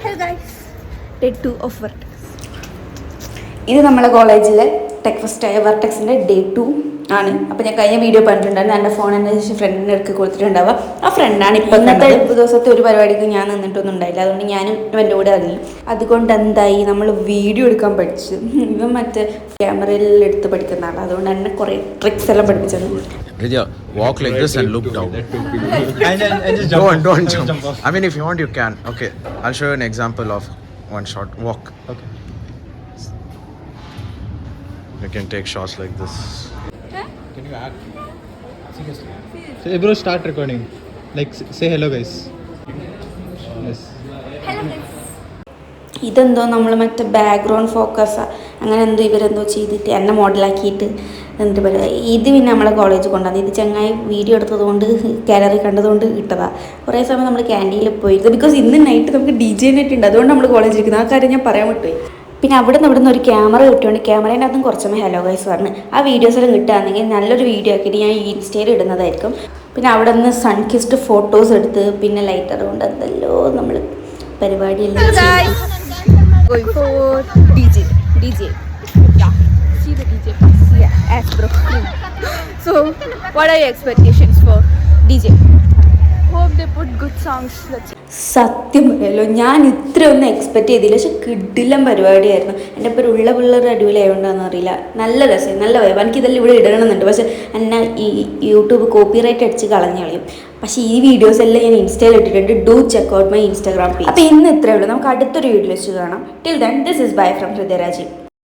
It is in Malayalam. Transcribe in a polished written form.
Hello guys, day 2 of Vertex. ഇത് നമ്മളെ കോളേജിലെ ടെക് ഫെസ്റ്റ് ആയ വെർട്ടെക്സിൻ്റെ ഡേ 2 ആണ്. അപ്പോൾ ഞാൻ കഴിഞ്ഞ വീഡിയോ പറഞ്ഞിട്ടുണ്ടായിരുന്നു, എൻ്റെ ഫോൺ എൻ്റെ ഫ്രണ്ടിൻ്റെ അടുത്ത് കൊടുത്തിട്ടുണ്ടാവുക. ആ ഫ്രണ്ടാണ് ഇപ്പോൾ ഇന്നത്തെ ദിവസത്തെ ഒരു പരിപാടിക്ക് ഞാൻ നിന്നിട്ടൊന്നും ഉണ്ടായില്ല, അതുകൊണ്ട് ഞാനും എൻ്റെ കൂടെ ഇറങ്ങി. അതുകൊണ്ട് എന്തായി, നമ്മൾ വീഡിയോ എടുക്കാൻ പഠിച്ചു. ഇവൻ മറ്റേ ക്യാമറയിൽ എടുത്ത് പഠിക്കുന്ന ആളാണ്, അതുകൊണ്ട് തന്നെ കുറേ ട്രിക്സ് എല്ലാം പഠിപ്പിച്ചത്. Vidya, walk like this and look down. and just Don't jump off. I mean, if you want, you can. Okay, I'll show you an example of one shot. Walk. Okay. You can take shots like this. Can you act? Seriously. So, bro, start recording. Like, say hello, guys. Yes. Hello guys. ഇതെന്തോ നമ്മൾ മറ്റേ ബാക്ക്ഗ്രൗണ്ട് ഫോക്കസ് അങ്ങനെ എന്തോ ഇവരെന്തോ ചെയ്തിട്ട് എന്നെ മോഡലാക്കിയിട്ട് എന്നിട്ട് പറയുക. ഇത് പിന്നെ നമ്മളെ കോളേജ് കൊണ്ടുവന്നത്, ഇത് ചങ്ങായി വീഡിയോ എടുത്തതുകൊണ്ട് ഗാലറി കണ്ടതുകൊണ്ട് ഇട്ടതാണ്. കുറേ സമയം നമ്മൾ ക്യാൻറ്റീനിൽ പോയിരുന്നു, ബിക്കോസ് ഇന്ന് നൈറ്റ് നമുക്ക് DJ നെറ്റ് ഉണ്ട്, അതുകൊണ്ട് നമ്മൾ കോളേജിൽ ഇരിക്കുന്നത്. ആ കാര്യം ഞാൻ പറയാൻ വിട്ടുപോയി. പിന്നെ അവിടെ നിന്ന് ഒരു ക്യാമറ കിട്ടുകൊണ്ട് ക്യാമറേൻ്റെ അതും കുറച്ചമ്മ ഹലോ ഗൈസ് പറഞ്ഞ് ആ വീഡിയോസെല്ലാം കിട്ടുകയാണെങ്കിൽ നല്ലൊരു വീഡിയോ ആക്കിയിട്ട് ഞാൻ ഇൻസ്റ്റയിൽ ഇടുന്നതായിരിക്കും. പിന്നെ അവിടെ നിന്ന് സൺകിസ്റ്റ് ഫോട്ടോസ് എടുത്ത് പിന്നെ ലൈറ്റർ കൊണ്ട് എന്തെല്ലോ നമ്മൾ പരിപാടിയെല്ലാം going for DJ. Yeah. See the DJ pass. Yeah, as bro. So, what are your expectations for DJ? Hope they put good songs. സത്യം പറയല്ലോ, ഞാൻ ഇത്രയൊന്നും എക്സ്പെക്ട് ചെയ്തില്ല, പക്ഷെ കിടിലം പരിപാടിയായിരുന്നു. എൻ്റെ ഇപ്പോൾ ഉള്ള പിള്ളേർ അടിപൊളിയായതുകൊണ്ടാണെന്ന് അറിയില്ല, നല്ല രസം, നല്ല വൈബ്. എനിക്കിതെല്ലാം ഇവിടെ ഇടണമെന്നുണ്ട്, പക്ഷെ എന്നെ ഈ യൂട്യൂബ് കോപ്പിറൈറ്റ് അടിച്ച് കളഞ്ഞു കളയും. പക്ഷേ ഈ വീഡിയോസ് എല്ലാം ഞാൻ ഇൻസ്റ്റയിൽ ഇട്ടിട്ടുണ്ട്. Do check out my Instagram page. അപ്പോൾ ഇന്ന് ഇത്രയേ ഉള്ളൂ, നമുക്ക് അടുത്തൊരു വീഡിയോ വെച്ച് കാണാം. Till then, this is bye from ഹൃദയരാജി.